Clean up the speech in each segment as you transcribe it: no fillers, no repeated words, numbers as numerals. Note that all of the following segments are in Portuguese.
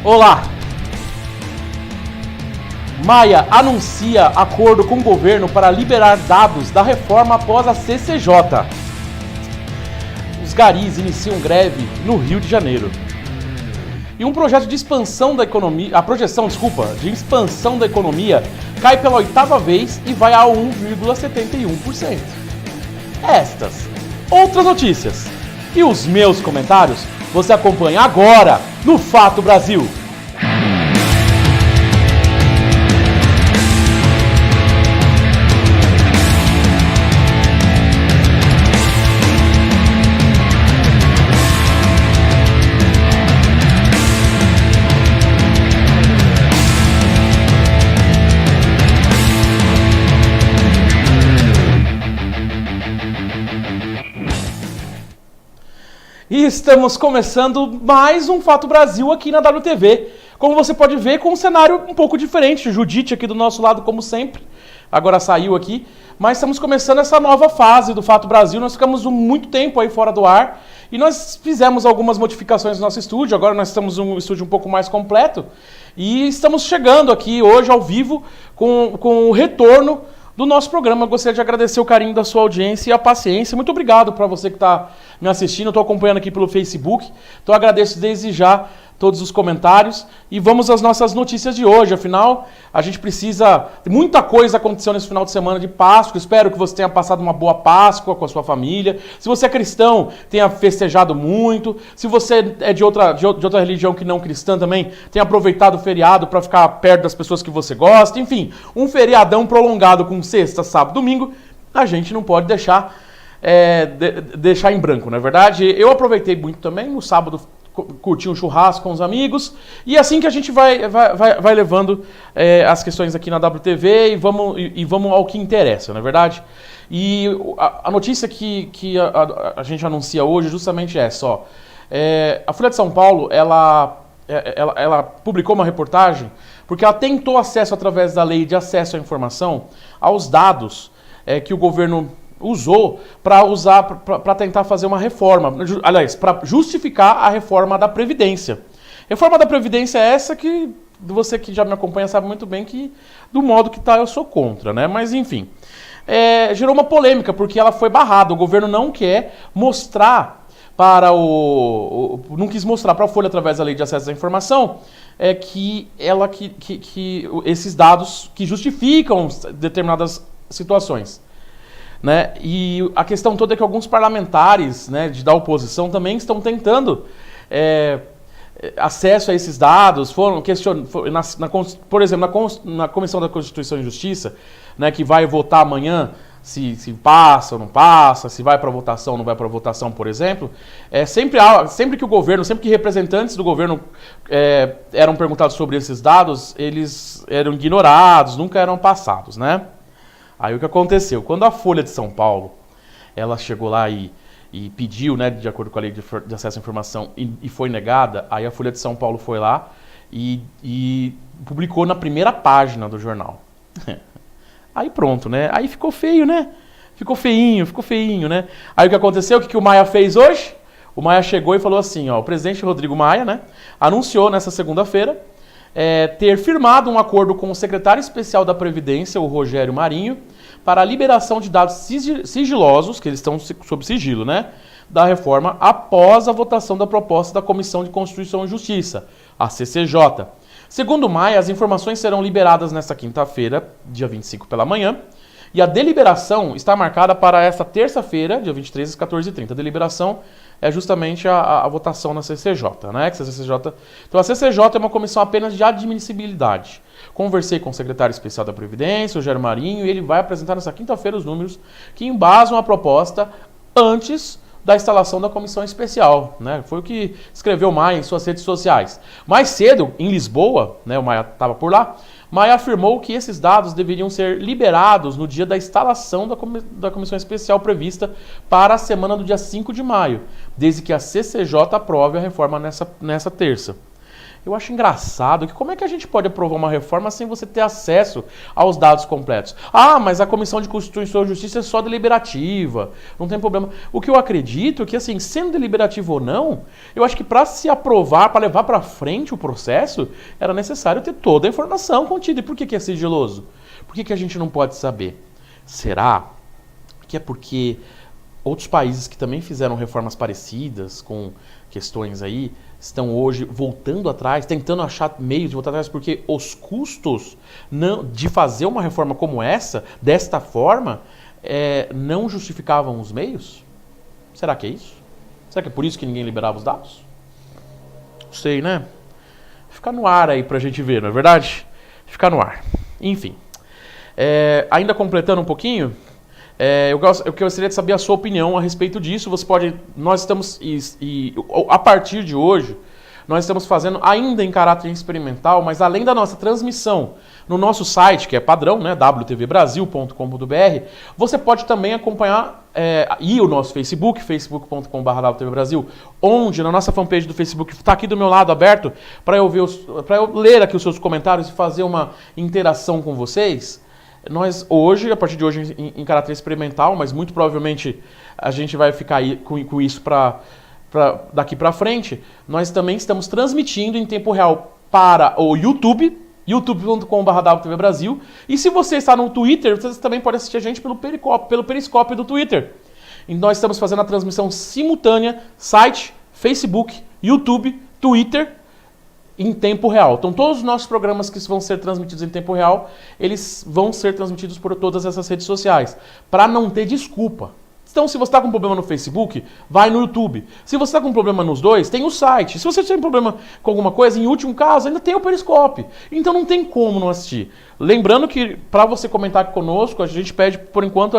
Olá! Maia anuncia acordo com o governo para liberar dados da reforma após a CCJ. Os garis iniciam greve no Rio de Janeiro. E um projeto de expansão da economia, de expansão da economia cai pela 8ª vez e vai a 1,71%. Estas, outras notícias e os meus comentários você acompanha agora no Fato Brasil. E estamos começando mais um Fato Brasil aqui na WTV. Como você pode ver, com um cenário um pouco diferente. Judite aqui do nosso lado, como sempre. Agora saiu aqui. Mas estamos começando essa nova fase do Fato Brasil. Nós ficamos muito tempo aí fora do ar. E nós fizemos algumas modificações no nosso estúdio. Agora nós estamos em um estúdio um pouco mais completo. E estamos chegando aqui hoje ao vivo com o retorno do nosso programa. Eu gostaria de agradecer o carinho da sua audiência e a paciência. Muito obrigado para você que está me assistindo. Estou acompanhando aqui pelo Facebook. Então agradeço desde já todos os comentários. E vamos às nossas notícias de hoje. Afinal, a gente precisa... Muita coisa aconteceu nesse final de semana de Páscoa. Espero que você tenha passado uma boa Páscoa com a sua família. Se você é cristão, tenha festejado muito. Se você é de outra religião que não cristã também, tenha aproveitado o feriado para ficar perto das pessoas que você gosta. Enfim, um feriadão prolongado com sexta, sábado, domingo, a gente não pode deixar em branco, não é verdade? Eu aproveitei muito também. No sábado curti um churrasco com os amigos, e assim que a gente vai levando as questões aqui na WTV e vamos ao que interessa, não é verdade? E a notícia que a gente anuncia hoje justamente é essa, ó. A Folha de São Paulo, ela publicou uma reportagem porque ela tentou acesso através da lei de acesso à informação aos dados que o governo usou para tentar fazer uma reforma, aliás, para justificar a reforma da Previdência. Reforma da Previdência é essa que você que já me acompanha sabe muito bem que do modo que está eu sou contra, né? Mas enfim, gerou uma polêmica porque ela foi barrada. O governo não quer mostrar não quis mostrar para a Folha através da lei de acesso à informação que esses dados que justificam determinadas situações. Né? E a questão toda é que alguns parlamentares, né, da oposição também estão tentando acesso a esses dados, foram questionando, por exemplo, na Comissão da Constituição e Justiça, né, que vai votar amanhã se passa ou não passa, se vai para votação ou não vai para votação, por exemplo, sempre que o governo, sempre que representantes do governo eram perguntados sobre esses dados, eles eram ignorados, nunca eram passados, né? Aí o que aconteceu? Quando a Folha de São Paulo, ela chegou lá e pediu, né, de acordo com a lei de acesso à informação, e foi negada, aí a Folha de São Paulo foi lá e publicou na primeira página do jornal. Aí pronto, né? Aí ficou feio, né? Ficou feinho, né? Aí o que aconteceu? O que o Maia fez hoje? O Maia chegou e falou assim, ó, o presidente Rodrigo Maia, né, anunciou nessa segunda-feira ter firmado um acordo com o secretário especial da Previdência, o Rogério Marinho, para a liberação de dados sigilosos, que eles estão sob sigilo, né, da reforma após a votação da proposta da Comissão de Constituição e Justiça, a CCJ. Segundo Maia, as informações serão liberadas nesta quinta-feira, dia 25 pela manhã, e a deliberação está marcada para esta terça-feira, dia 23 às 14h30. A deliberação é justamente a votação na CCJ, né? Então a CCJ é uma comissão apenas de admissibilidade. Conversei com o secretário especial da Previdência, o Rogério Marinho, e ele vai apresentar nessa quinta-feira os números que embasam a proposta antes da instalação da comissão especial, né? Foi o que escreveu Maia em suas redes sociais. Mais cedo, em Lisboa, né, o Maia estava por lá, Maia afirmou que esses dados deveriam ser liberados no dia da instalação da comissão especial prevista para a semana do dia 5 de maio, desde que a CCJ aprove a reforma nessa terça. Eu acho engraçado que como é que a gente pode aprovar uma reforma sem você ter acesso aos dados completos? Ah, mas a Comissão de Constituição e Justiça é só deliberativa, não tem problema. O que eu acredito é que, assim, sendo deliberativa ou não, eu acho que para se aprovar, para levar para frente o processo, era necessário ter toda a informação contida. E por que é sigiloso? Por que a gente não pode saber? Será que é porque outros países que também fizeram reformas parecidas, com questões aí, estão hoje voltando atrás, tentando achar meios de voltar atrás, porque os custos de fazer uma reforma como essa, desta forma, não justificavam os meios? Será que é isso? Será que é por isso que ninguém liberava os dados? Não sei, né? Fica no ar aí pra gente ver, não é verdade? Fica no ar. Enfim. Ainda completando um pouquinho, eu gostaria de saber a sua opinião a respeito disso. Você pode. Nós estamos. A partir de hoje, nós estamos fazendo ainda em caráter experimental, mas além da nossa transmissão no nosso site, que é padrão, né, wtvbrasil.com.br, você pode também acompanhar e o nosso Facebook, facebook.com/wtvbrasil, onde na nossa fanpage do Facebook está aqui do meu lado aberto para eu ler aqui os seus comentários e fazer uma interação com vocês. Nós hoje, a partir de hoje, em caráter experimental, mas muito provavelmente a gente vai ficar aí com isso daqui para frente, nós também estamos transmitindo em tempo real para o YouTube, youtube.com/wtvbrasil, e se você está no Twitter, você também pode assistir a gente pelo Periscope do Twitter. E nós estamos fazendo a transmissão simultânea, site, Facebook, YouTube, Twitter, em tempo real. Então todos os nossos programas que vão ser transmitidos em tempo real, eles vão ser transmitidos por todas essas redes sociais, para não ter desculpa. Então se você está com problema no Facebook, vai no YouTube. Se você está com problema nos dois, tem o site. Se você tem problema com alguma coisa, em último caso, ainda tem o Periscope. Então não tem como não assistir. Lembrando que para você comentar conosco, a gente pede, por enquanto,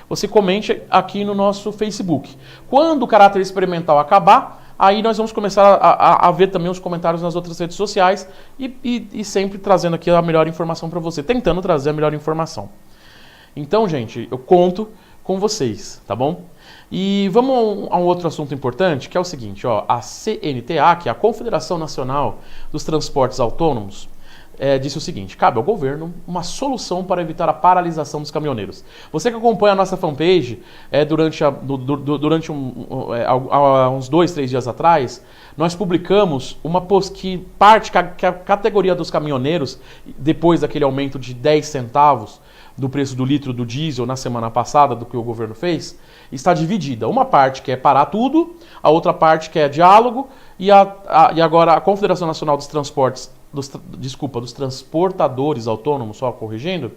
você comente aqui no nosso Facebook. Quando o caráter experimental acabar, aí nós vamos começar a ver também os comentários nas outras redes sociais e sempre trazendo aqui a melhor informação para você, tentando trazer a melhor informação. Então, gente, eu conto com vocês, tá bom? E vamos a um outro assunto importante, que é o seguinte, ó, a CNTA, que é a Confederação Nacional dos Transportes Autônomos, disse o seguinte: cabe ao governo uma solução para evitar a paralisação dos caminhoneiros. Você que acompanha a nossa fanpage, durante uns 2, 3 dias atrás, nós publicamos uma post que a categoria dos caminhoneiros, depois daquele aumento de 10 centavos do preço do litro do diesel na semana passada, do que o governo fez, está dividida. Uma parte quer parar tudo, a outra parte quer diálogo, e agora a Confederação Nacional dos dos Transportadores Autônomos, só corrigindo,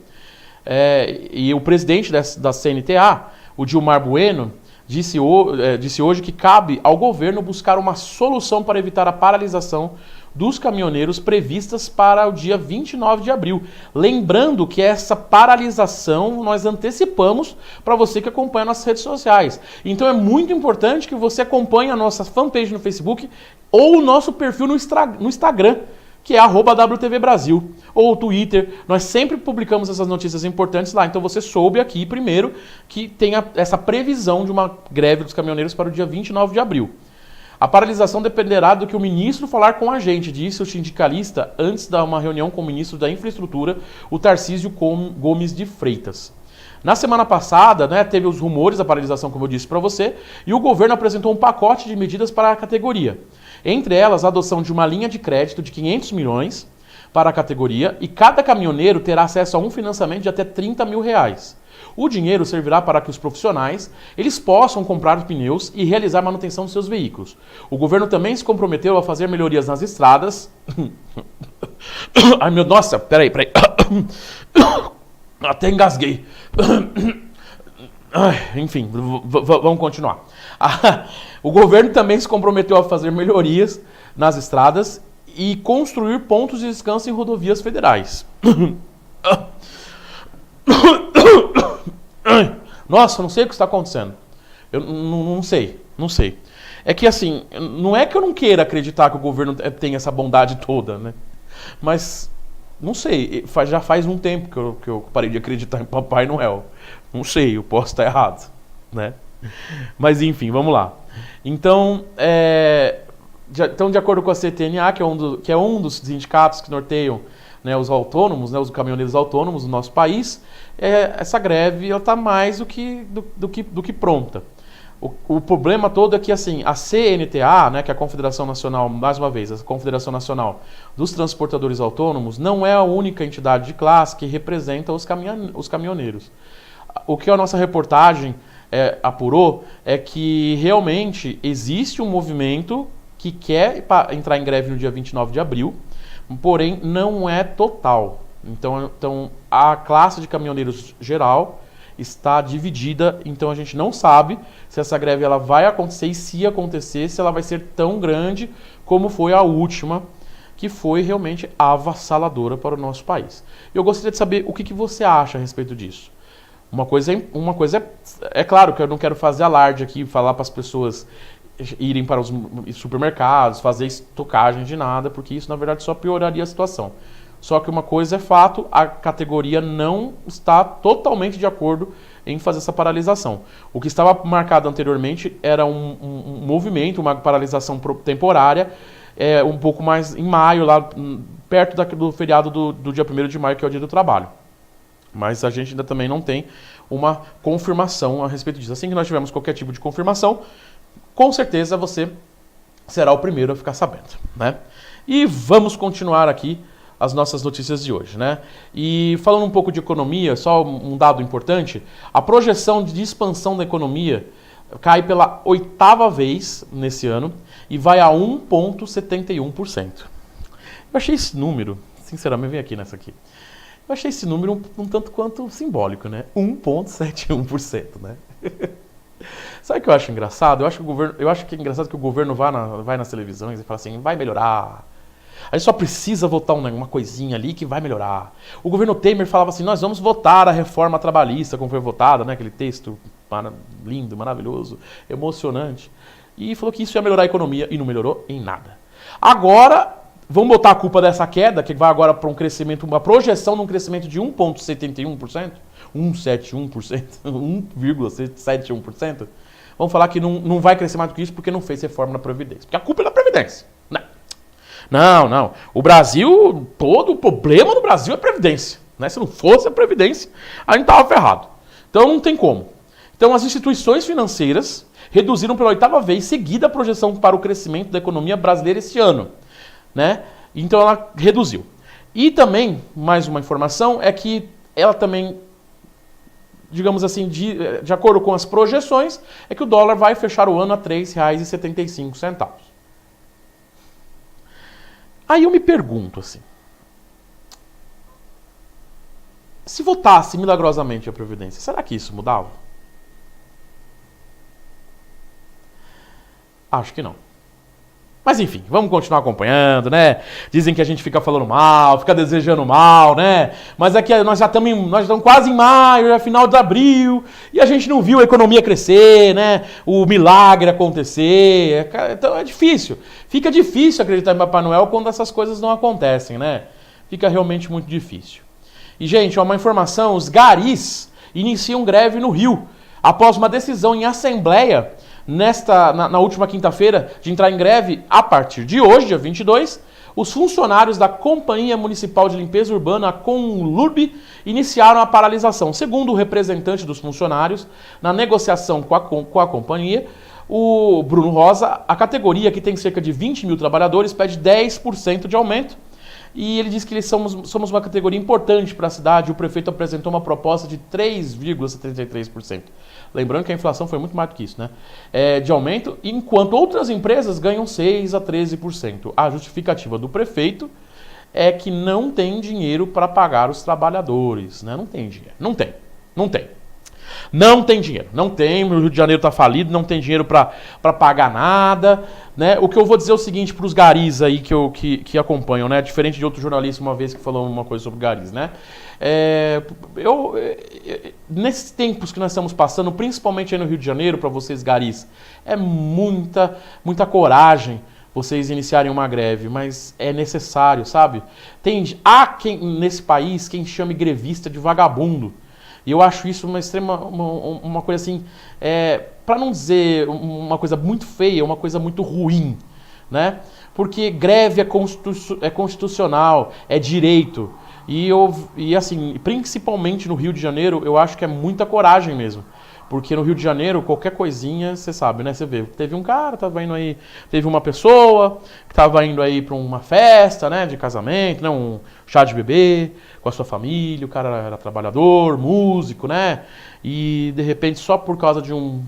e o presidente da CNTA, o Gilmar Bueno, disse hoje que cabe ao governo buscar uma solução para evitar a paralisação dos caminhoneiros previstas para o dia 29 de abril. Lembrando que essa paralisação nós antecipamos para você que acompanha nossas redes sociais. Então é muito importante que você acompanhe a nossa fanpage no Facebook ou o nosso perfil no Instagram, que é @WTVBrasil, ou o Twitter. Nós sempre publicamos essas notícias importantes lá. Então você soube aqui primeiro que tem essa previsão de uma greve dos caminhoneiros para o dia 29 de abril. A paralisação dependerá do que o ministro falar com a gente, disse o sindicalista antes de uma reunião com o ministro da Infraestrutura, o Tarcísio Gomes de Freitas. Na semana passada, teve os rumores da paralisação, como eu disse para você, e o governo apresentou um pacote de medidas para a categoria. Entre elas, a adoção de uma linha de crédito de 500 milhões para a categoria, e cada caminhoneiro terá acesso a um financiamento de até R$30 mil. O dinheiro servirá para que os profissionais eles possam comprar pneus e realizar a manutenção dos seus veículos. O governo também se comprometeu a fazer melhorias nas estradas. Ai, meu, nossa, peraí. Até engasguei. Enfim, vamos continuar. O governo também se comprometeu a fazer melhorias nas estradas e construir pontos de descanso em rodovias federais. Nossa, não sei o que está acontecendo. Eu não sei. É que assim, não é que eu não queira acreditar que o governo tem essa bondade toda, né? Mas, não sei, já faz um tempo que eu parei de acreditar em Papai Noel. Não sei, eu posso estar errado, né? Mas enfim, vamos lá. Então, Então, de acordo com a CTNA, que é um dos sindicatos que norteiam, né, os autônomos, né, os caminhoneiros autônomos do nosso país, essa greve está mais do que pronta. O problema todo é que assim, a CNTA, né, que é a Confederação Nacional, mais uma vez, a Confederação Nacional dos Transportadores Autônomos, não é a única entidade de classe que representa os caminhoneiros. O que a nossa reportagem apurou é que realmente existe um movimento que quer entrar em greve no dia 29 de abril, porém não é total. Então a classe de caminhoneiros geral está dividida, então a gente não sabe se essa greve ela vai acontecer e se acontecer, se ela vai ser tão grande como foi a última, que foi realmente avassaladora para o nosso país. Eu gostaria de saber o que você acha a respeito disso. Uma coisa é claro que eu não quero fazer alarde aqui, falar para as pessoas irem para os supermercados, fazer estocagem de nada, porque isso na verdade só pioraria a situação. Só que uma coisa é fato, a categoria não está totalmente de acordo em fazer essa paralisação. O que estava marcado anteriormente era um movimento, uma paralisação temporária, um pouco mais em maio, lá perto do feriado do dia 1º de maio, que é o Dia do Trabalho. Mas a gente ainda também não tem uma confirmação a respeito disso. Assim que nós tivermos qualquer tipo de confirmação, com certeza você será o primeiro a ficar sabendo, né? E vamos continuar aqui as nossas notícias de hoje, né? E falando um pouco de economia, só um dado importante, a projeção de expansão da economia cai pela 8ª vez nesse ano e vai a 1,71%. Eu achei esse número, sinceramente, vem aqui nessa aqui. Eu achei esse número um tanto quanto simbólico, né? 1,71%, né? Sabe o que eu acho engraçado? Eu acho que é engraçado que o governo vai nas televisões e fala assim, vai melhorar. A gente só precisa votar uma coisinha ali que vai melhorar. O governo Temer falava assim, nós vamos votar a reforma trabalhista, como foi votada, né? Aquele texto lindo, maravilhoso, emocionante. E falou que isso ia melhorar a economia e não melhorou em nada. Agora, vamos botar a culpa dessa queda, que vai agora para um crescimento, uma projeção de um crescimento de 1,71%, 1,71%, 1,71%. Vamos falar que não vai crescer mais do que isso porque não fez reforma na Previdência. Porque a culpa é da Previdência. Não. O Brasil, todo o problema do Brasil é a Previdência. Né? Se não fosse a Previdência, a gente estava ferrado. Então não tem como. Então as instituições financeiras reduziram pela 8ª vez seguida a projeção para o crescimento da economia brasileira esse ano. Né? Então ela reduziu. E também, mais uma informação, é que ela também, digamos assim, de acordo com as projeções, é que o dólar vai fechar o ano a R$ 3,75. Aí eu me pergunto assim, se votasse milagrosamente a Previdência, será que isso mudava? Acho que não. Mas enfim, vamos continuar acompanhando, né? Dizem que a gente fica falando mal, fica desejando mal, né? Mas é que nós estamos quase em maio, já é final de abril, e a gente não viu a economia crescer, né? O milagre acontecer. Então é difícil. Fica difícil acreditar em Papai Noel quando essas coisas não acontecem, né? Fica realmente muito difícil. E, gente, uma informação, os garis iniciam greve no Rio, após uma decisão em assembleia na última quinta-feira de entrar em greve. A partir de hoje, dia 22, os funcionários da Companhia Municipal de Limpeza Urbana, a Conlurb, iniciaram a paralisação. Segundo o representante dos funcionários, na negociação com a companhia, o Bruno Rosa, a categoria, que tem cerca de 20 mil trabalhadores, pede 10% de aumento. E ele diz que somos uma categoria importante para a cidade. O prefeito apresentou uma proposta de 3,73%. Lembrando que a inflação foi muito mais do que isso, né? De aumento, enquanto outras empresas ganham 6% a 13%. A justificativa do prefeito é que não tem dinheiro para pagar os trabalhadores, né? Não tem dinheiro. Não tem dinheiro. Não tem, o Rio de Janeiro está falido, não tem dinheiro para pagar nada, né? O que eu vou dizer é o seguinte para os garis aí que acompanham, né? Diferente de outro jornalista uma vez que falou uma coisa sobre garis, né? Nesses tempos que nós estamos passando, principalmente aí no Rio de Janeiro, para vocês garis, é muita coragem vocês iniciarem uma greve, mas é necessário, sabe? Há quem nesse país quem chame grevista de vagabundo. E eu acho isso uma coisa assim, para não dizer uma coisa muito feia, uma coisa muito ruim, né? Porque greve é constitucional, é direito. E assim, principalmente no Rio de Janeiro, eu acho que é muita coragem mesmo. Porque no Rio de Janeiro, qualquer coisinha, você sabe, né? Você vê, teve um cara, tava indo aí, teve uma pessoa que tava indo aí pra uma festa, né, de casamento, né, um chá de bebê com a sua família, o cara era trabalhador, músico, né? E de repente, só por causa de um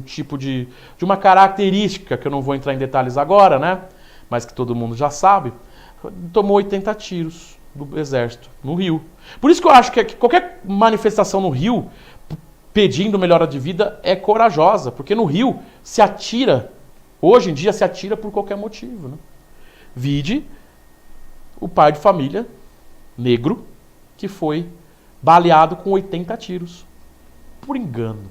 tipo de uma característica, que eu não vou entrar em detalhes agora, né? Mas que todo mundo já sabe, tomou 80 tiros do exército no Rio. Por isso que eu acho que qualquer manifestação no Rio pedindo melhora de vida é corajosa, porque no Rio se atira, hoje em dia se atira por qualquer motivo, né? Vide o pai de família negro que foi baleado com 80 tiros por engano.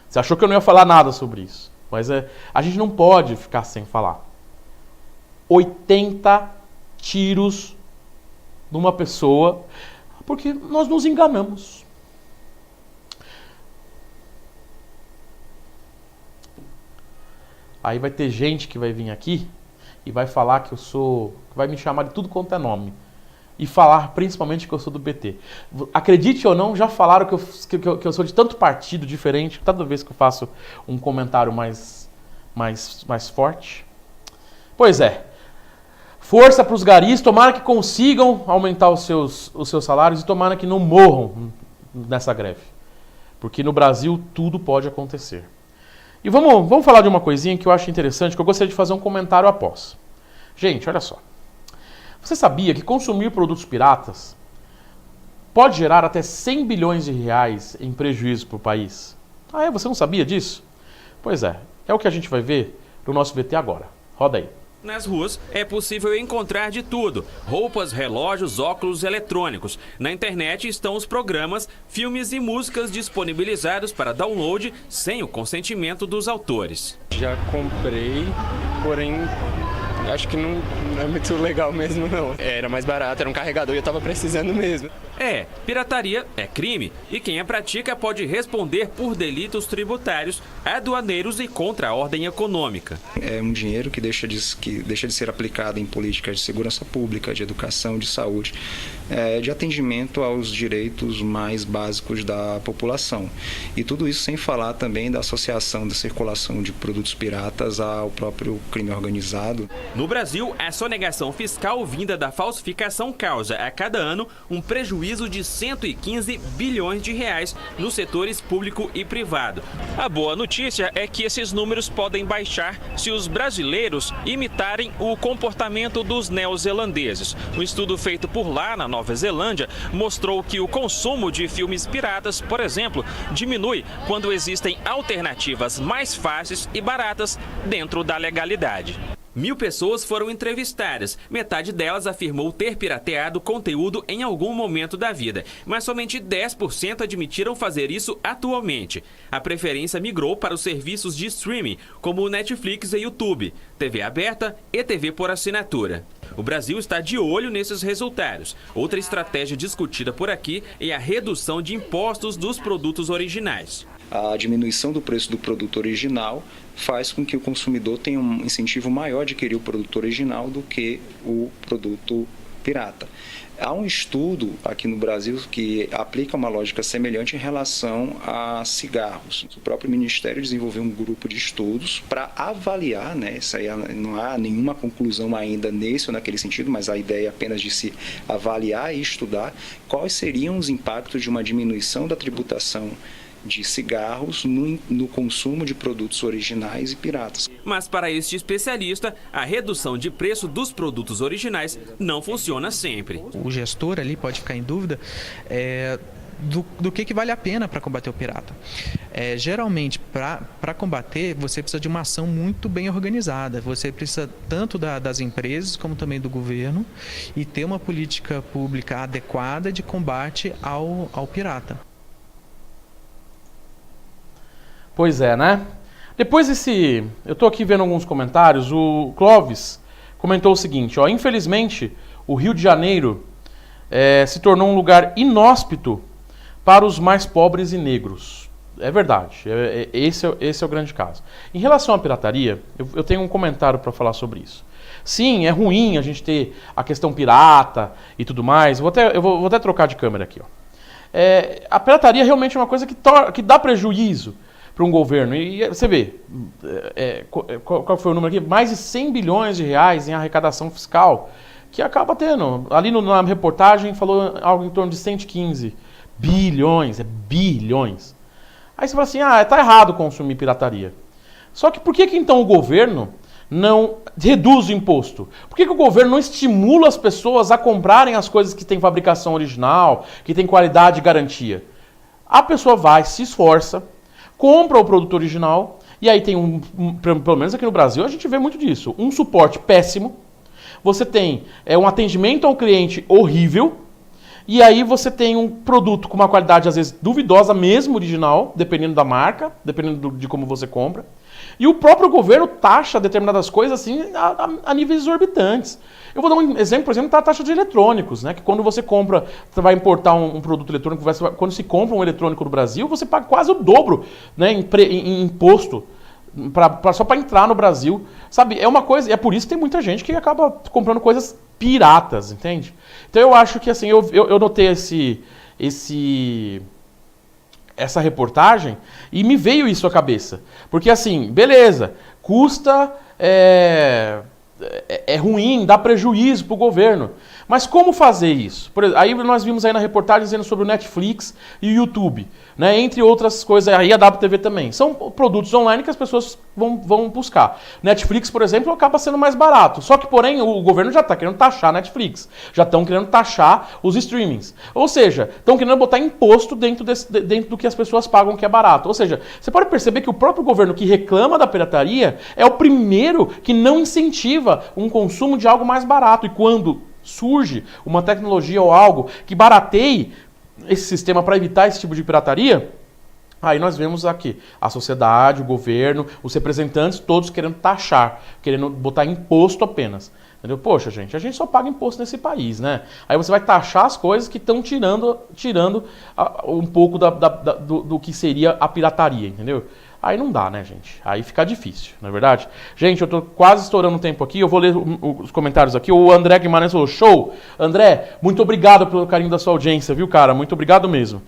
Você achou que eu não ia falar nada sobre isso, mas a gente não pode ficar sem falar. 80 tiros numa pessoa, porque nós nos enganamos. Aí vai ter gente que vai vir aqui e vai falar que eu sou... vai me chamar de tudo quanto é nome. E falar principalmente que eu sou do PT. Acredite ou não, já falaram que eu sou de tanto partido diferente, toda vez que eu faço um comentário mais forte. Pois é. Força para os garis, tomara que consigam aumentar os seus salários e tomara que não morram nessa greve. Porque no Brasil tudo pode acontecer. E vamos falar de uma coisinha que eu acho interessante, que eu gostaria de fazer um comentário após. Gente, olha só. Você sabia que consumir produtos piratas pode gerar até 100 bilhões de reais em prejuízo para o país? Ah, você não sabia disso? Pois é o que a gente vai ver no nosso VT agora. Roda aí. Nas ruas é possível encontrar de tudo: roupas, relógios, óculos eletrônicos. Na internet estão os programas, filmes e músicas disponibilizados para download sem o consentimento dos autores. Já comprei, porém acho que não é muito legal mesmo não. Era mais barato, era um carregador e eu tava precisando mesmo. Pirataria é crime e quem a pratica pode responder por delitos tributários, aduaneiros e contra a ordem econômica. É um dinheiro que deixa de ser aplicado em políticas de segurança pública, de educação, de saúde, de atendimento aos direitos mais básicos da população. E tudo isso sem falar também da associação da circulação de produtos piratas ao próprio crime organizado. No Brasil, a sonegação fiscal vinda da falsificação causa a cada ano um prejuízo de 115 bilhões de reais nos setores público e privado. A boa notícia é que esses números podem baixar se os brasileiros imitarem o comportamento dos neozelandeses. Um estudo feito por lá, na Nova Zelândia, mostrou que o consumo de filmes piratas, por exemplo, diminui quando existem alternativas mais fáceis e baratas dentro da legalidade. 1.000 pessoas foram entrevistadas. Metade delas afirmou ter pirateado conteúdo em algum momento da vida, mas somente 10% admitiram fazer isso atualmente. A preferência migrou para os serviços de streaming, como o Netflix e YouTube, TV aberta e TV por assinatura. O Brasil está de olho nesses resultados. Outra estratégia discutida por aqui é a redução de impostos dos produtos originais. A diminuição do preço do produto original faz com que o consumidor tenha um incentivo maior de adquirir o produto original do que o produto pirata. Há um estudo aqui no Brasil que aplica uma lógica semelhante em relação a cigarros. O próprio Ministério desenvolveu um grupo de estudos para avaliar, isso aí não há nenhuma conclusão ainda nesse ou naquele sentido, mas a ideia é apenas de se avaliar e estudar quais seriam os impactos de uma diminuição da tributação de cigarros no consumo de produtos originais e piratas. Mas para este especialista, a redução de preço dos produtos originais não funciona sempre. O gestor ali pode ficar em dúvida do que vale a pena para combater o pirata. Geralmente, para combater, você precisa de uma ação muito bem organizada. Você precisa tanto das empresas como também do governo e ter uma política pública adequada de combate ao pirata. Pois é, né? Depois eu tô aqui vendo alguns comentários, o Clóvis comentou o seguinte, infelizmente o Rio de Janeiro se tornou um lugar inóspito para os mais pobres e negros. É verdade. Esse é o grande caso. Em relação à pirataria, eu tenho um comentário para falar sobre isso. Sim, é ruim a gente ter a questão pirata e tudo mais. Eu vou até trocar de câmera aqui. Ó. A pirataria realmente é uma coisa que dá prejuízo para um governo. E você vê, qual foi o número aqui? Mais de 100 bilhões de reais em arrecadação fiscal que acaba tendo. Ali na reportagem falou algo em torno de 115 bilhões. É bilhões. Aí você fala assim, tá errado consumir pirataria. Só que por que então o governo não reduz o imposto? Por que o governo não estimula as pessoas a comprarem as coisas que têm fabricação original, que têm qualidade e garantia? A pessoa vai, se esforça, compra o produto original, e aí tem pelo menos aqui no Brasil, a gente vê muito disso, um suporte péssimo, você tem um atendimento ao cliente horrível, e aí você tem um produto com uma qualidade, às vezes, duvidosa, mesmo original, dependendo da marca, dependendo de como você compra. E o próprio governo taxa determinadas coisas assim a níveis exorbitantes. Eu vou dar um exemplo, por exemplo, da taxa de eletrônicos, né? Que quando você compra, você vai importar um produto eletrônico, quando se compra um eletrônico no Brasil, você paga quase o dobro, né, em imposto. Só para entrar no Brasil, sabe? É uma coisa, é por isso que tem muita gente que acaba comprando coisas piratas, entende? Então eu acho que assim, eu notei essa reportagem e me veio isso à cabeça. Porque assim, beleza, custa, é ruim, dá prejuízo para o governo. Mas como fazer isso? Por exemplo, aí nós vimos aí na reportagem dizendo sobre o Netflix e o YouTube, né? Entre outras coisas, aí a WTV também. São produtos online que as pessoas vão buscar. Netflix, por exemplo, acaba sendo mais barato. Só que, porém, o governo já está querendo taxar a Netflix. Já estão querendo taxar os streamings. Ou seja, estão querendo botar imposto dentro do que as pessoas pagam, que é barato. Ou seja, você pode perceber que o próprio governo que reclama da pirataria é o primeiro que não incentiva um consumo de algo mais barato. E quando surge uma tecnologia ou algo que barateie esse sistema para evitar esse tipo de pirataria, aí nós vemos aqui a sociedade, o governo, os representantes, todos querendo taxar, querendo botar imposto apenas. Entendeu? Poxa, gente, a gente só paga imposto nesse país, né? Aí você vai taxar as coisas que estão tirando um pouco do que seria a pirataria, entendeu? Aí não dá, né, gente? Aí fica difícil, não é verdade? Gente, eu tô quase estourando o tempo aqui, eu vou ler os comentários aqui. O André Guimarães falou, show! André, muito obrigado pelo carinho da sua audiência, viu, cara? Muito obrigado mesmo.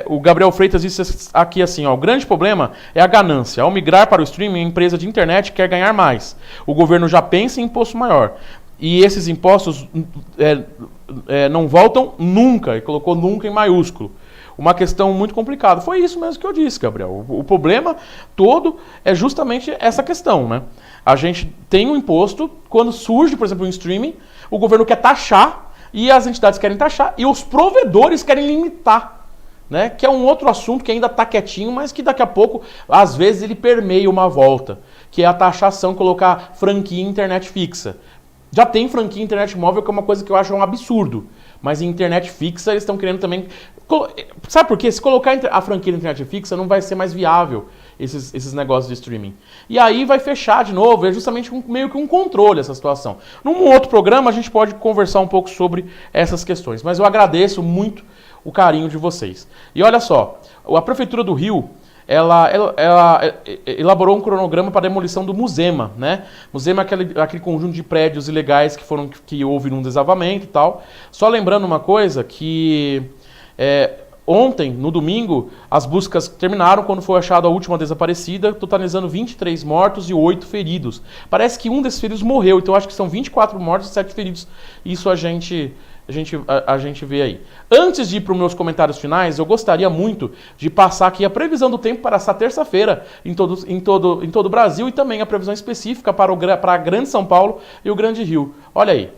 O Gabriel Freitas disse aqui assim, ó, o grande problema é a ganância. Ao migrar para o streaming, a empresa de internet quer ganhar mais. O governo já pensa em imposto maior. E esses impostos não voltam nunca, e colocou nunca em maiúsculo. Uma questão muito complicada. Foi isso mesmo que eu disse, Gabriel. O problema todo é justamente essa questão, né? A gente tem um imposto, quando surge, por exemplo, um streaming, o governo quer taxar, e as entidades querem taxar, e os provedores querem limitar, né? Que é um outro assunto que ainda está quietinho, mas que daqui a pouco, às vezes, ele permeia uma volta, que é a taxação, colocar franquia em internet fixa. Já tem franquia em internet móvel, que é uma coisa que eu acho um absurdo. Mas em internet fixa eles estão querendo também... Sabe por quê? Se colocar a franquia na internet fixa, não vai ser mais viável esses negócios de streaming. E aí vai fechar de novo, é justamente meio que um controle essa situação. Num outro programa a gente pode conversar um pouco sobre essas questões. Mas eu agradeço muito o carinho de vocês. E olha só, a Prefeitura do Rio... Ela elaborou um cronograma para a demolição do Musema, né? Musema é aquele conjunto de prédios ilegais que houve num desabamento e tal. Só lembrando uma coisa, que ontem, no domingo, as buscas terminaram quando foi achada a última desaparecida, totalizando 23 mortos e 8 feridos. Parece que um desses feridos morreu, então acho que são 24 mortos e 7 feridos. Isso a gente vê aí. Antes de ir para os meus comentários finais, eu gostaria muito de passar aqui a previsão do tempo para essa terça-feira em todo o Brasil e também a previsão específica para a Grande São Paulo e o Grande Rio. Olha aí.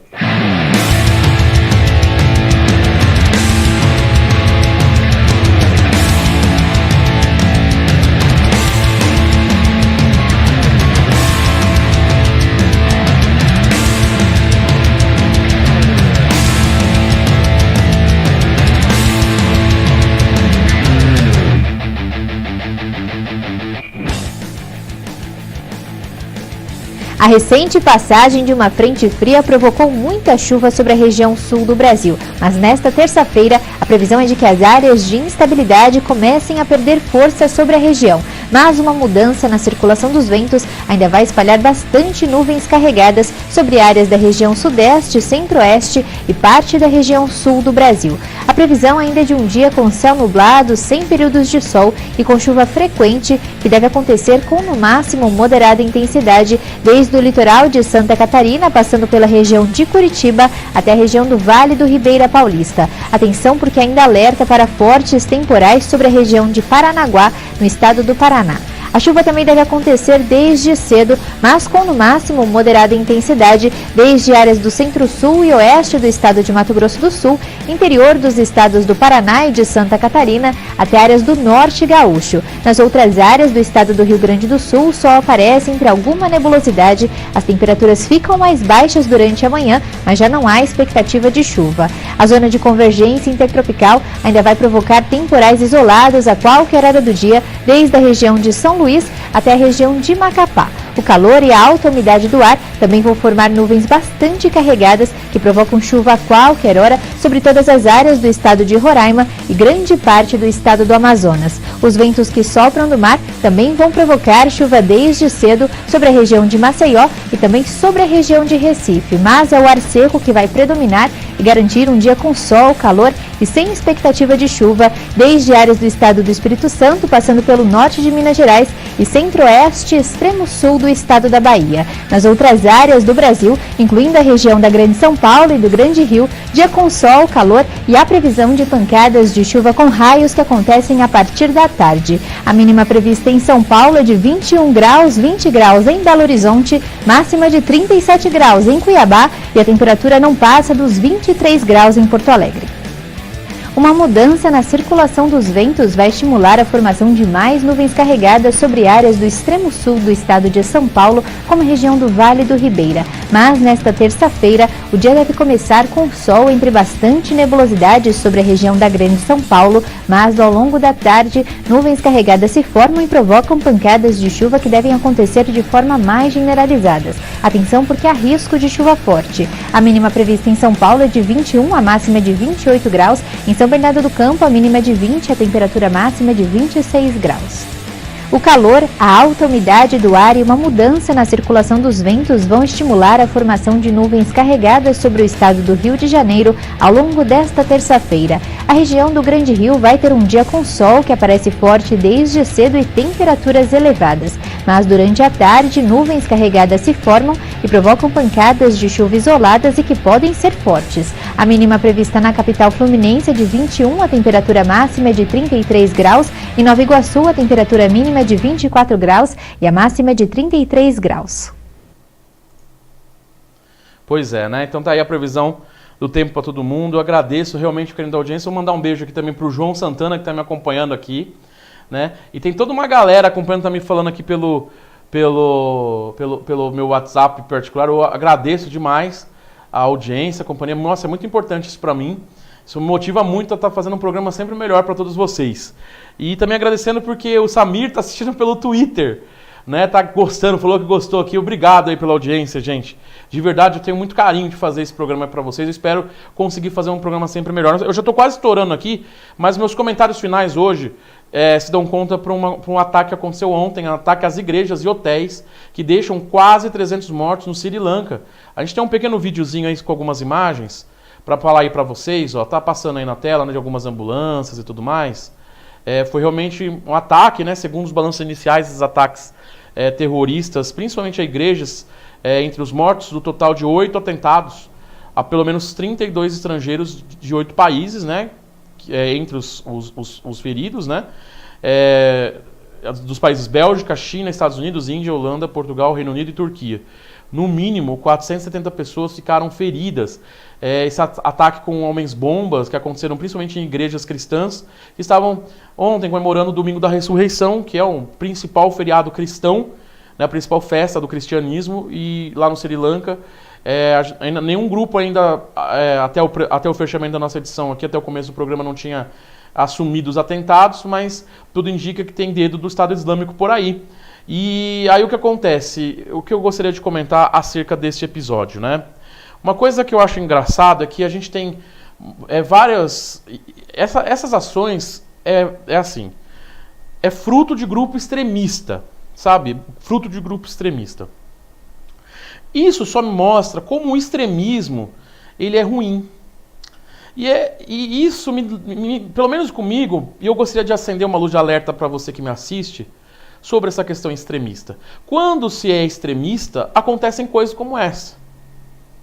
A recente passagem de uma frente fria provocou muita chuva sobre a região sul do Brasil, mas nesta terça-feira a previsão é de que as áreas de instabilidade comecem a perder força sobre a região, mas uma mudança na circulação dos ventos ainda vai espalhar bastante nuvens carregadas sobre áreas da região sudeste, centro-oeste e parte da região sul do Brasil. A previsão ainda é de um dia com céu nublado, sem períodos de sol e com chuva frequente, que deve acontecer com no máximo moderada intensidade, desde o litoral de Santa Catarina, passando pela região de Curitiba até a região do Vale do Ribeira Paulista. Atenção, porque ainda alerta para fortes temporais sobre a região de Paranaguá, no estado do Paraná. A chuva também deve acontecer desde cedo, mas com no máximo moderada intensidade, desde áreas do centro-sul e oeste do estado de Mato Grosso do Sul, interior dos estados do Paraná e de Santa Catarina, até áreas do norte gaúcho. Nas outras áreas do estado do Rio Grande do Sul, o sol aparece entre alguma nebulosidade, as temperaturas ficam mais baixas durante a manhã, mas já não há expectativa de chuva. A zona de convergência intertropical ainda vai provocar temporais isolados a qualquer hora do dia, desde a região de São Luís até a região de Macapá. O calor e a alta umidade do ar também vão formar nuvens bastante carregadas que provocam chuva a qualquer hora sobre todas as áreas do estado de Roraima e grande parte do estado do Amazonas. Os ventos que sopram do mar também vão provocar chuva desde cedo sobre a região de Maceió e também sobre a região de Recife, mas é o ar seco que vai predominar e garantir um dia com sol, calor e sem expectativa de chuva, desde áreas do estado do Espírito Santo, passando pelo norte de Minas Gerais e centro-oeste e extremo sul do estado da Bahia. Nas outras áreas do Brasil, incluindo a região da Grande São Paulo e do Grande Rio, dia com sol, calor e a previsão de pancadas de chuva com raios que acontecem a partir da tarde. A mínima prevista em São Paulo é de 21 graus, 20 graus em Belo Horizonte, máxima de 37 graus em Cuiabá e a temperatura não passa dos 23 graus em Porto Alegre. Uma mudança na circulação dos ventos vai estimular a formação de mais nuvens carregadas sobre áreas do extremo sul do estado de São Paulo, como a região do Vale do Ribeira. Mas nesta terça-feira, o dia deve começar com sol entre bastante nebulosidade sobre a região da Grande São Paulo, mas ao longo da tarde, nuvens carregadas se formam e provocam pancadas de chuva que devem acontecer de forma mais generalizada. Atenção, porque há risco de chuva forte. A mínima prevista em São Paulo é de 21, a máxima é de 28 graus. Em São Bernardo do Campo, a mínima é de 20, a temperatura máxima é de 26 graus. O calor, a alta umidade do ar e uma mudança na circulação dos ventos vão estimular a formação de nuvens carregadas sobre o estado do Rio de Janeiro ao longo desta terça-feira. A região do Grande Rio vai ter um dia com sol que aparece forte desde cedo e temperaturas elevadas. Mas durante a tarde, nuvens carregadas se formam e provocam pancadas de chuva isoladas e que podem ser fortes. A mínima prevista na capital fluminense é de 21, a temperatura máxima é de 33 graus. Em Nova Iguaçu, a temperatura mínima é de 24 graus e a máxima é de 33 graus. Pois é, né? Então tá aí a previsão do tempo para todo mundo. Eu agradeço realmente o carinho da audiência. Vou mandar um beijo aqui também para o João Santana, que está me acompanhando aqui, né? E tem toda uma galera acompanhando, tá me falando aqui pelo meu WhatsApp particular. Eu agradeço demais a audiência, a companhia. Nossa, é muito importante isso para mim. Isso me motiva muito a estar fazendo um programa sempre melhor para todos vocês. E também agradecendo porque o Samir está assistindo pelo Twitter, né? Tá gostando, falou que gostou aqui. Obrigado aí pela audiência, gente. De verdade, eu tenho muito carinho de fazer esse programa para vocês. Eu espero conseguir fazer um programa sempre melhor. Eu já estou quase estourando aqui, mas meus comentários finais hoje se dão conta para um ataque que aconteceu ontem, um ataque às igrejas e hotéis, que deixam quase 300 mortos no Sri Lanka. A gente tem um pequeno videozinho aí com algumas imagens para falar aí para vocês, ó, tá passando aí na tela, né, de algumas ambulâncias e tudo mais. Foi realmente um ataque, né, segundo os balanços iniciais, esses ataques terroristas, principalmente a igrejas, entre os mortos, do total de 8 atentados, a pelo menos 32 estrangeiros de 8 países, né, entre os feridos, né, dos países Bélgica, China, Estados Unidos, Índia, Holanda, Portugal, Reino Unido e Turquia. No mínimo, 470 pessoas ficaram feridas. Esse ataque com homens-bombas, que aconteceram principalmente em igrejas cristãs, que estavam ontem comemorando o Domingo da Ressurreição, que é o principal feriado cristão, né, a principal festa do cristianismo, e lá no Sri Lanka, nenhum grupo ainda, até o fechamento da nossa edição aqui, até o começo do programa, não tinha assumido os atentados, mas tudo indica que tem dedo do Estado Islâmico por aí. E aí o que acontece? O que eu gostaria de comentar acerca deste episódio, né? Uma coisa que eu acho engraçada é que a gente tem várias... Essas ações é assim, é fruto de grupo extremista, sabe? Fruto de grupo extremista. Isso só me mostra como o extremismo ele é ruim. E isso, pelo menos comigo, e eu gostaria de acender uma luz de alerta para você que me assiste, sobre essa questão extremista. Quando se é extremista, acontecem coisas como essa.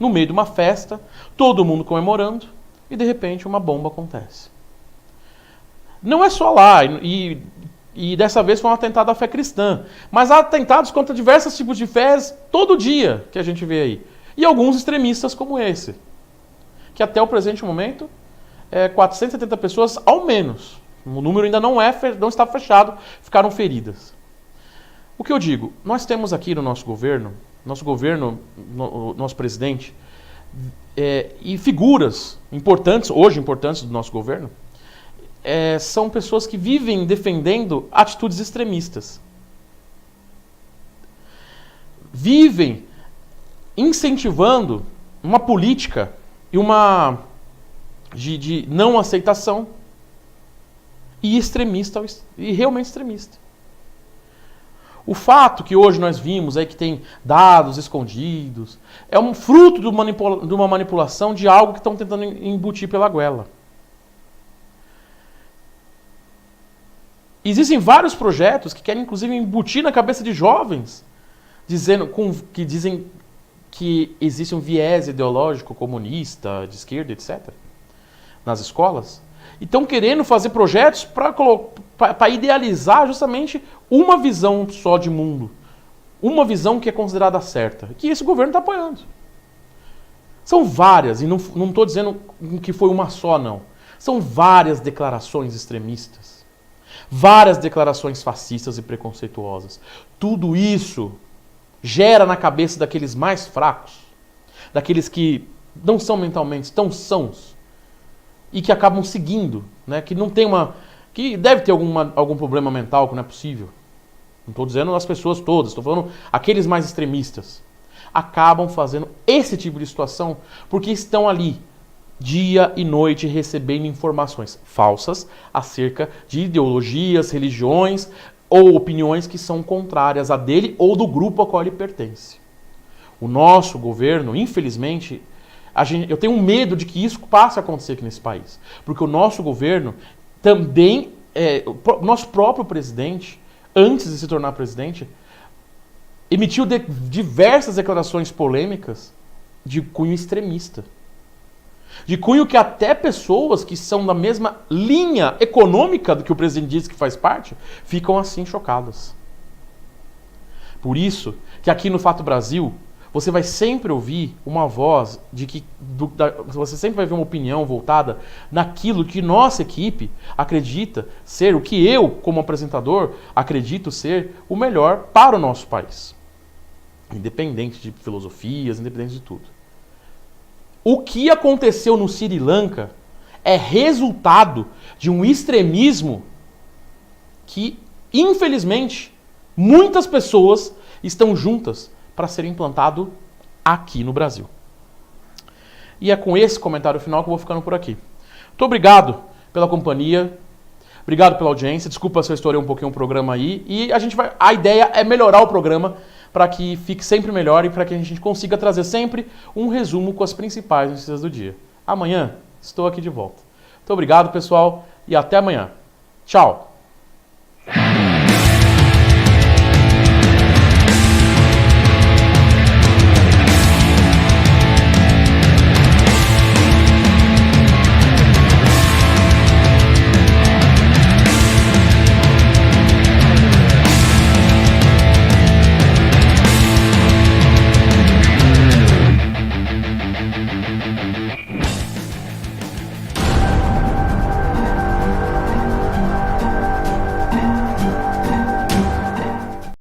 No meio de uma festa, todo mundo comemorando, e de repente uma bomba acontece. Não é só lá, e dessa vez foi um atentado à fé cristã, mas há atentados contra diversos tipos de fés todo dia que a gente vê aí. E alguns extremistas como esse, que até o presente momento, 470 pessoas ao menos. O número ainda não está fechado, ficaram feridas. O que eu digo? Nós temos aqui no nosso governo, nosso presidente, e figuras importantes, hoje importantes do nosso governo, são pessoas que vivem defendendo atitudes extremistas. Vivem incentivando uma política e uma de não aceitação e extremista, e realmente extremista. O fato que hoje nós vimos aí que tem dados escondidos é um fruto de uma manipulação de algo que estão tentando embutir pela goela. Existem vários projetos que querem inclusive embutir na cabeça de jovens, que dizem que existe um viés ideológico comunista, de esquerda, etc., nas escolas, e estão querendo fazer projetos para idealizar justamente uma visão só de mundo, uma visão que é considerada certa, que esse governo está apoiando. São várias, e não estou dizendo que foi uma só, não. São várias declarações extremistas, várias declarações fascistas e preconceituosas. Tudo isso gera na cabeça daqueles mais fracos, daqueles que não são mentalmente tão sãos e que acabam seguindo, né? Que deve ter algum problema mental que não é possível. Não estou dizendo as pessoas todas, estou falando aqueles mais extremistas. Acabam fazendo esse tipo de situação porque estão ali dia e noite recebendo informações falsas acerca de ideologias, religiões ou opiniões que são contrárias a dele ou do grupo a qual ele pertence. O nosso governo, infelizmente, eu tenho medo de que isso passe a acontecer aqui nesse país. Porque o nosso governo também, o nosso próprio presidente, antes de se tornar presidente, emitiu diversas declarações polêmicas de cunho extremista. De cunho que até pessoas que são da mesma linha econômica do que o presidente diz que faz parte, ficam assim chocadas. Por isso que aqui no Fato Brasil, você vai sempre ouvir uma voz você sempre vai ver uma opinião voltada naquilo que nossa equipe acredita ser, o que eu, como apresentador, acredito ser o melhor para o nosso país. Independente de filosofias, independente de tudo. O que aconteceu no Sri Lanka é resultado de um extremismo que, infelizmente, muitas pessoas estão juntas para ser implantado aqui no Brasil. E é com esse comentário final que eu vou ficando por aqui. Muito obrigado pela companhia, obrigado pela audiência, desculpa se eu estourei um pouquinho o programa aí, e a ideia é melhorar o programa para que fique sempre melhor e para que a gente consiga trazer sempre um resumo com as principais notícias do dia. Amanhã estou aqui de volta. Muito obrigado, pessoal, e até amanhã. Tchau!